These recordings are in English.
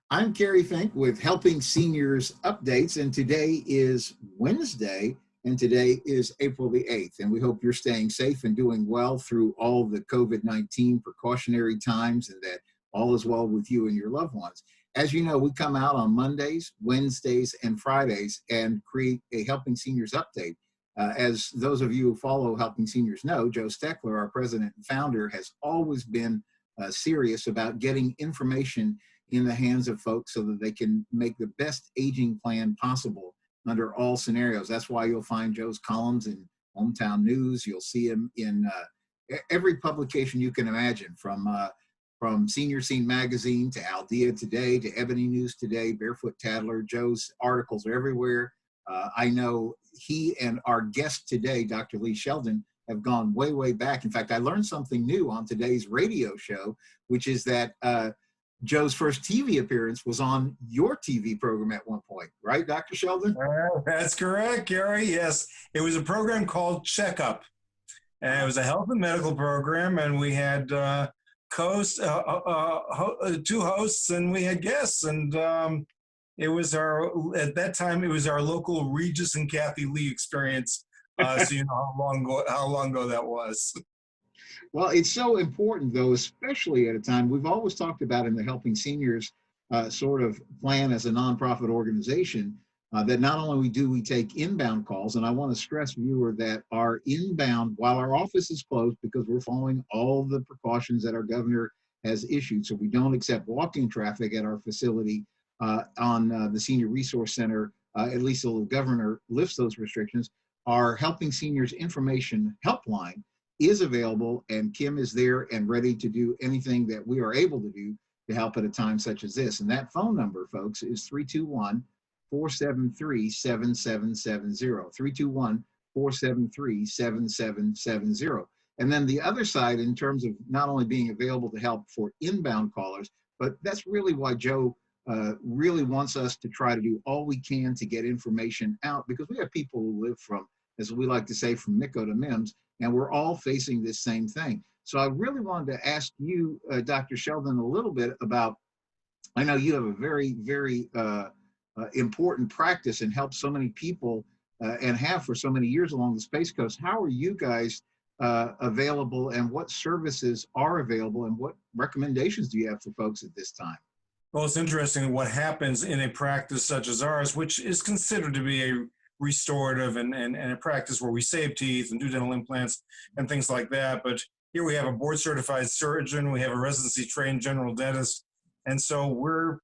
I'm Kerry Fink with Helping Seniors Updates, and today is Wednesday, and today is April the 8th. And we hope you're staying safe and doing well through all the COVID-19 precautionary times, and that all is well with you and your loved ones. As you know, we come out on Mondays, Wednesdays, and Fridays and create a Helping Seniors Update. As those of you who follow Helping Seniors know, Joe Steckler, our president and founder, has always been serious about getting information in the hands of folks so that they can make the best aging plan possible under all scenarios. That's why you'll find Joe's columns in Hometown News. You'll see him in every publication you can imagine, from Senior Scene Magazine to Aldea Today to Ebony News Today, Barefoot Tattler. Joe's articles are everywhere. I know he and our guest today, Dr. Lee Sheldon, have gone way, way back. In fact, I learned something new on today's radio show, which is that Joe's first TV appearance was on your TV program at one point, right, Dr. Sheldon? That's correct, Gary. Yes, it was a program called Checkup. And it was a health and medical program, and we had two hosts, and we had guests. And it was at that time, it was our local Regis and Kathy Lee experience. So you know how long ago that was. Well, it's so important, though, especially at a time we've always talked about in the Helping Seniors sort of plan as a nonprofit organization, that not only do we take inbound calls, and I want to stress, viewer, that our inbound, while our office is closed because we're following all the precautions that our governor has issued, so we don't accept walk-in traffic at our facility on the Senior Resource Center, at least until the governor lifts those restrictions. Our Helping Seniors information helpline is available, and Kim is there and ready to do anything that we are able to do to help at a time such as this. And that phone number, folks, is 321-473-7770, 321-473-7770. And then the other side, in terms of not only being available to help for inbound callers, but that's really why Joe really wants us to try to do all we can to get information out, because we have people who live from, as we like to say, from Micco to Mims, and we're all facing this same thing. So I really wanted to ask you, Dr. Sheldon, a little bit about, I know you have a very, very important practice and help so many people and have for so many years along the Space Coast. How are you guys available, and what services are available, and what recommendations do you have for folks at this time? Well, it's interesting what happens in a practice such as ours, which is considered to be a restorative and a practice where we save teeth and do dental implants and things like that. But here we have a board certified surgeon, we have a residency trained general dentist, and so we're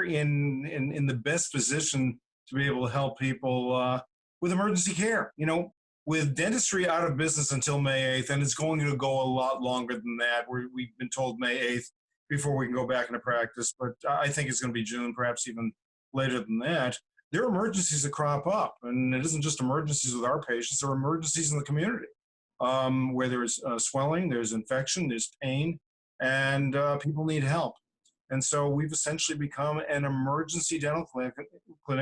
in the best position to be able to help people with emergency care. You know, with dentistry out of business until May 8th, and it's going to go a lot longer than that. We've been told May 8th before we can go back into practice, but I think it's going to be June, perhaps even later than that. There are emergencies that crop up, and it isn't just emergencies with our patients, there are emergencies in the community where there's swelling, there's infection, there's pain, and people need help. And so we've essentially become an emergency dental clinic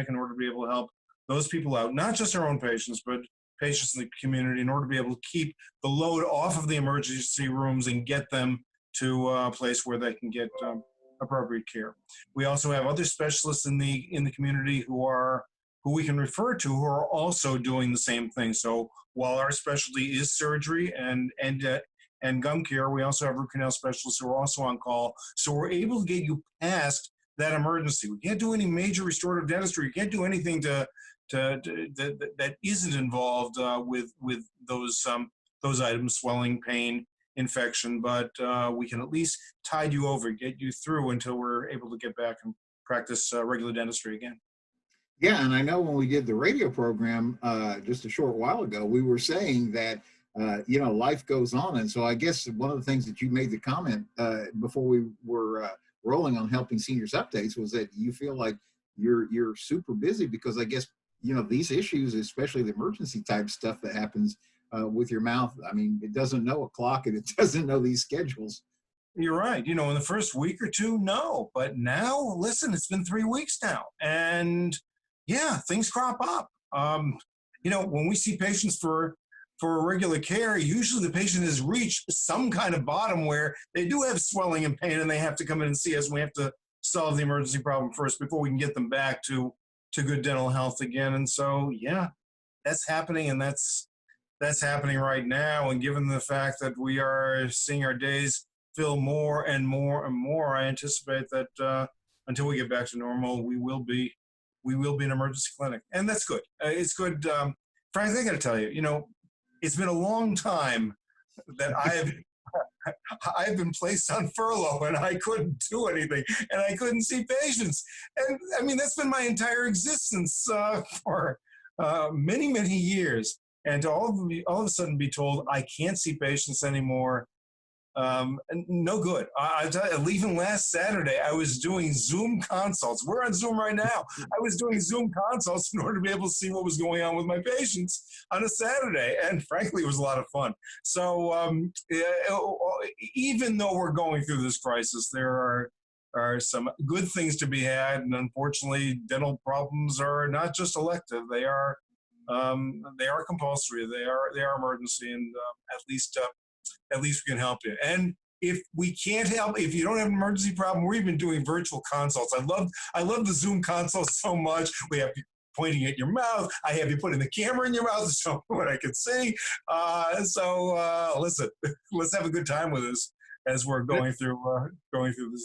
in order to be able to help those people out, not just our own patients, but patients in the community, in order to be able to keep the load off of the emergency rooms and get them to a place where they can get appropriate care. We also have other specialists in the community who we can refer to, who are also doing the same thing. So while our specialty is surgery and gum care, we also have root canal specialists who are also on call. So we're able to get you past that emergency. We can't do any major restorative dentistry. We can't do anything that isn't involved with those items: swelling, pain, infection, but we can at least tide you over, get you through until we're able to get back and practice regular dentistry again. Yeah, and I know when we did the radio program just a short while ago, we were saying that, life goes on. And so I guess one of the things that you made the comment before we were rolling on Helping Seniors Updates was that you feel like you're super busy because I guess, these issues, especially the emergency type stuff that happens with your mouth, I mean, it doesn't know a clock and it doesn't know these schedules. You're right. In the first week or two, no. But now, listen, it's been 3 weeks now. And yeah, things crop up. When we see patients for regular care, usually the patient has reached some kind of bottom where they do have swelling and pain and they have to come in and see us. And we have to solve the emergency problem first before we can get them back to good dental health again. And so, yeah, that's happening, and that's happening right now. And given the fact that we are seeing our days fill more and more and more, I anticipate that until we get back to normal, we will be an emergency clinic, and that's good. It's good. Frankly, I got to tell you, it's been a long time that I've been placed on furlough, and I couldn't do anything, and I couldn't see patients. And I mean, that's been my entire existence for many, many years. And to all of a sudden be told I can't see patients anymore, no good. I tell you, even last Saturday, I was doing Zoom consults. We're on Zoom right now. I was doing Zoom consults in order to be able to see what was going on with my patients on a Saturday. And frankly, it was a lot of fun. So even though we're going through this crisis, there are some good things to be had. And unfortunately, dental problems are not just elective. They are compulsory. They are emergency. And at least we can help you. And if we can't help, if you don't have an emergency problem, we're even doing virtual consults. I love the Zoom consults so much. We have you pointing at your mouth. I have you putting the camera in your mouth to show what I can see. Listen, let's have a good time with this as we're going through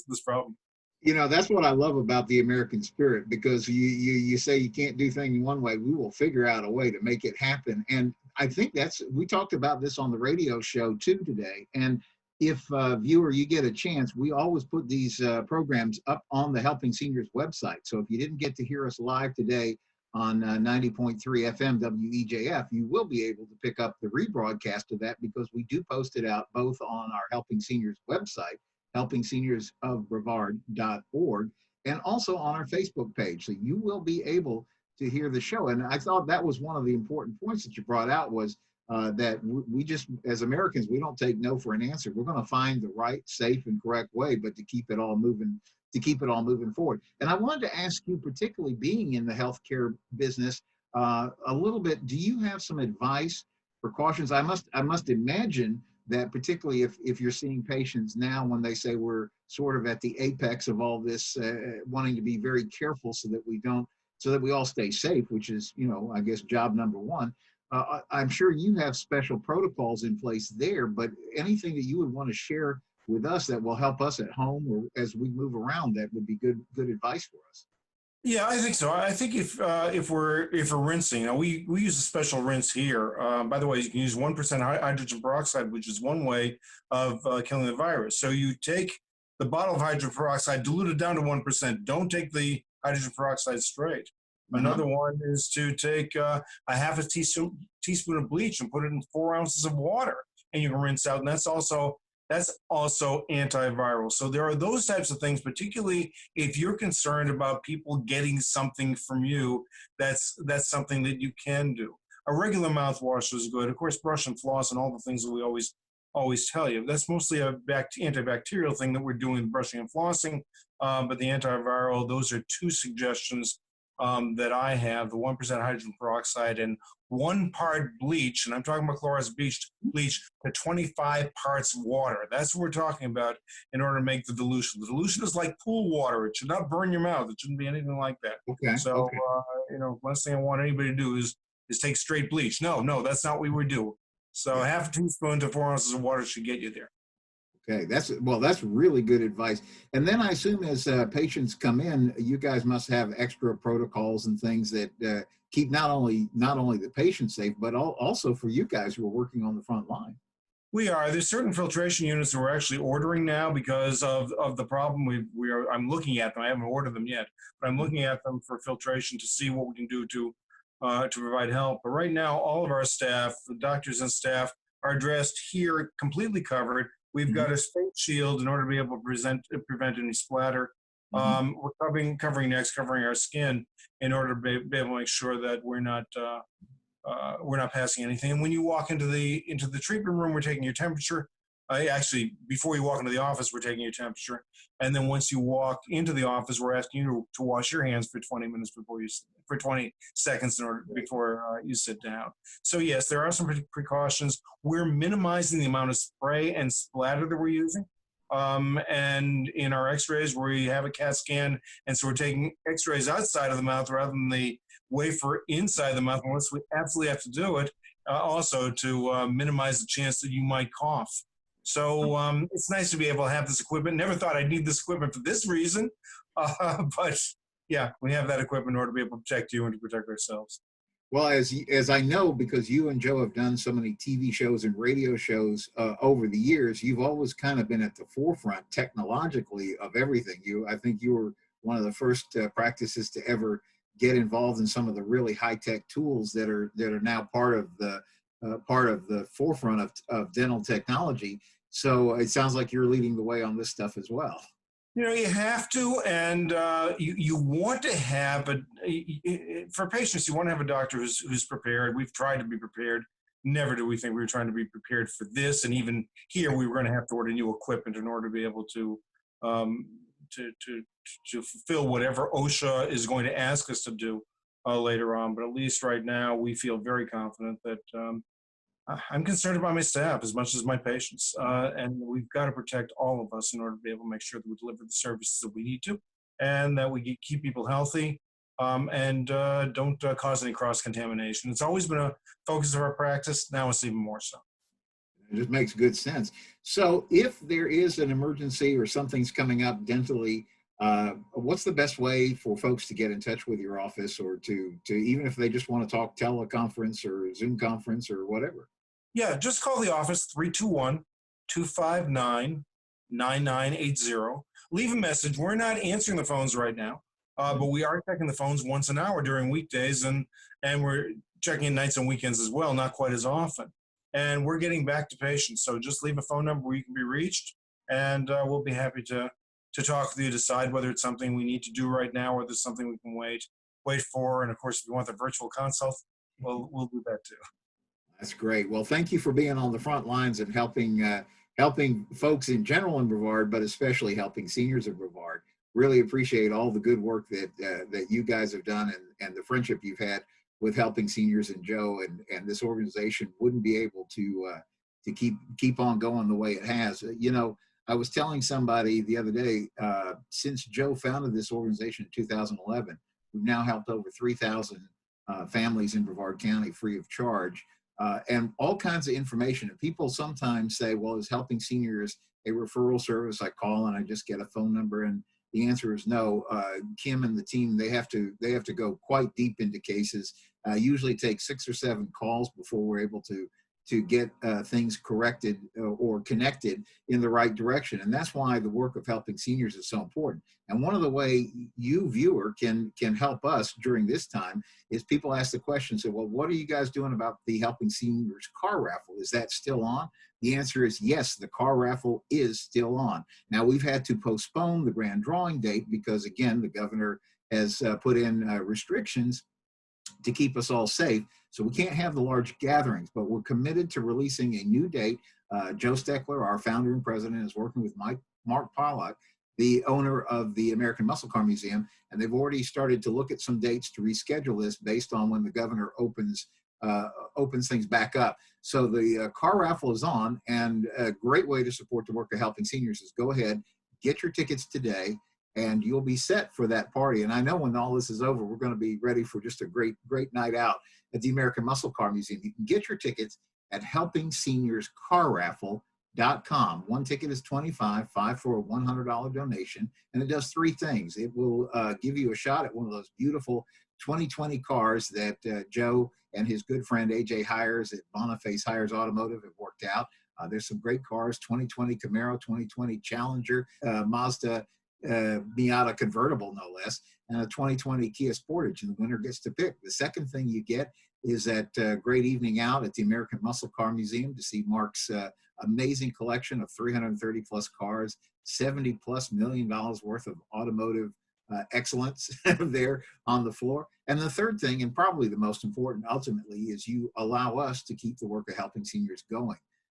this problem. That's what I love about the American spirit, because you say you can't do things one way, we will figure out a way to make it happen. And I think we talked about this on the radio show too today. And if viewer, you get a chance, we always put these programs up on the Helping Seniors website. So if you didn't get to hear us live today on 90.3 FM WEJF, you will be able to pick up the rebroadcast of that, because we do post it out both on our Helping Seniors website, helpingseniorsofbrevard.org, and also on our Facebook page. So you will be able to hear the show. And I thought that was one of the important points that you brought out, was that we just, as Americans, we don't take no for an answer. We're going to find the right, safe, and correct way, but to keep it all moving forward. And I wanted to ask you, particularly being in the healthcare business, a little bit, do you have some advice, precautions? I must imagine that particularly if you're seeing patients now, when they say we're sort of at the apex of all this, wanting to be very careful so that we all stay safe, which is, I guess, job number one. I'm sure you have special protocols in place there, but anything that you would want to share with us that will help us at home or as we move around, that would be good advice for us. Yeah, I think so. I think if we're rinsing, we use a special rinse here. By the way, you can use 1% hydrogen peroxide, which is one way of killing the virus. So you take the bottle of hydrogen peroxide, dilute it down to 1%. Don't take the hydrogen peroxide straight. Another one is to take a half a teaspoon of bleach and put it in 4 ounces of water, and you can rinse out. And that's also antiviral. So there are those types of things, particularly if you're concerned about people getting something from you, that's something that you can do. A regular mouthwash is good. Of course, brush and floss and all the things that we always tell you. That's mostly a antibacterial thing that we're doing, brushing and flossing. But the antiviral, those are two suggestions that I have, the 1% hydrogen peroxide and 1 part bleach, and I'm talking about chlorized bleach to 25 parts water. That's what we're talking about in order to make the dilution. The dilution is like pool water. It should not burn your mouth. It shouldn't be anything like that. Okay. So, last thing I want anybody to do is take straight bleach. No, that's not what we would do. So half a teaspoon to 4 ounces of water should get you there. Okay, that's really good advice. And then I assume as patients come in, you guys must have extra protocols and things that keep not only the patient safe, but also for you guys who are working on the front line. We are. There's certain filtration units that we're actually ordering now because of the problem. I'm looking at them. I haven't ordered them yet, but I'm looking at them for filtration to see what we can do to provide help. But right now, all of our staff, the doctors and staff, are dressed here, completely covered. We've got a face shield in order to be able to prevent any splatter. We're covering necks, covering our skin in order to be able to make sure that we're not passing anything. And when you walk into the treatment room, we're taking your temperature. Actually, before you walk into the office, we're taking your temperature. And then once you walk into the office, we're asking you to wash your hands for 20 minutes for 20 seconds before you sit down. So yes, there are some precautions. We're minimizing the amount of spray and splatter that we're using. And in our x-rays, we have a CAT scan, and so we're taking x-rays outside of the mouth rather than the wafer inside the mouth, unless we absolutely have to do it, also to minimize the chance that you might cough. So it's nice to be able to have this equipment. Never thought I'd need this equipment for this reason, but yeah, we have that equipment in order to be able to protect you and to protect ourselves. Well, as I know, because you and Joe have done so many TV shows and radio shows over the years, you've always kind of been at the forefront technologically of everything. I think you were one of the first practices to ever get involved in some of the really high-tech tools that are now part of the forefront of dental technology. So it sounds like you're leading the way on this stuff as well. You know, you have to, and you want to have, but for patients, you want to have a doctor who's prepared. We've tried to be prepared. Never do we think we were trying to be prepared for this, and even here, we were going to have to order new equipment in order to be able to fulfill whatever OSHA is going to ask us to do later on. But at least right now, we feel very confident that I'm concerned about my staff as much as my patients, and we've got to protect all of us in order to be able to make sure that we deliver the services that we need to, and that we keep people healthy, and don't cause any cross-contamination. It's always been a focus of our practice. Now it's even more so. It just makes good sense. So if there is an emergency or something's coming up dentally, what's the best way for folks to get in touch with your office, or to even if they just want to talk teleconference or Zoom conference or whatever? Yeah, just call the office, 321-259-9980. Leave a message. We're not answering the phones right now, but we are checking the phones once an hour during weekdays, and we're checking in nights and weekends as well, not quite as often. And we're getting back to patients. So just leave a phone number where you can be reached, and we'll be happy to talk with you, decide whether it's something we need to do right now or there's something we can wait for. And of course, if you want the virtual consult, we'll do that too. That's great. Well, thank you for being on the front lines and helping folks in general in Brevard, but especially helping seniors in Brevard. Really appreciate all the good work that you guys have done, and the friendship you've had with Helping Seniors and Joe, and this organization wouldn't be able to keep on going the way it has. You know, I was telling somebody the other day, since Joe founded this organization in 2011, we've now helped over 3,000 families in Brevard County free of charge. And all kinds of information. And people sometimes say, well, is Helping Seniors a referral service? I call and I just get a phone number, and the answer is no. Kim and the team, they have to go quite deep into cases. Usually take 6 or 7 calls before we're able to get things corrected or connected in the right direction. And that's why the work of Helping Seniors is so important. And one of the way you, viewer, can help us during this time is people ask the question, say, well, what are you guys doing about the Helping Seniors car raffle? Is that still on? The answer is yes, the car raffle is still on. Now, we've had to postpone the grand drawing date because, again, the governor has put in restrictions to keep us all safe. So we can't have the large gatherings, but we're committed to releasing a new date. Joe Steckler, our founder and president, is working with Mark Pollack, the owner of the American Muscle Car Museum, and they've already started to look at some dates to reschedule this based on when the governor opens things back up. So the car raffle is on, and a great way to support the work of Helping Seniors is go ahead, get your tickets today, and you'll be set for that party. And I know when all this is over, we're going to be ready for just a great night out at the American Muscle Car Museum. You can get your tickets at helpingseniors.carraffle.com. One ticket is $25 for a $100 donation, and it does 3 things. It will give you a shot at one of those beautiful 2020 cars that Joe and his good friend AJ Hires at Boniface Hires Automotive have worked out. There's some great cars: 2020 Camaro, 2020 Challenger, Mazda Miata convertible, no less, and a 2020 Kia Sportage, and the winner gets to pick. The second thing you get is that great evening out at the American Muscle Car Museum to see Mark's amazing collection of 330 plus cars, $70+ million worth of automotive excellence there on the floor. And the third thing, and probably the most important ultimately, is you allow us to keep the work of Helping Seniors going.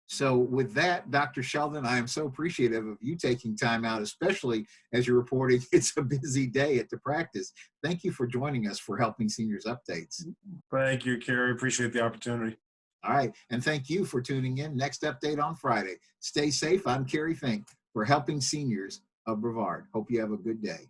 So with that, Dr. Sheldon, I am so appreciative of you taking time out, especially as you're reporting it's a busy day at the practice. Thank you for joining us for Helping Seniors Updates. Thank you, Kerry. Appreciate the opportunity. All right. And thank you for tuning in. Next update on Friday. Stay safe. I'm Kerry Fink. for Helping Seniors of Brevard. Hope you have a good day.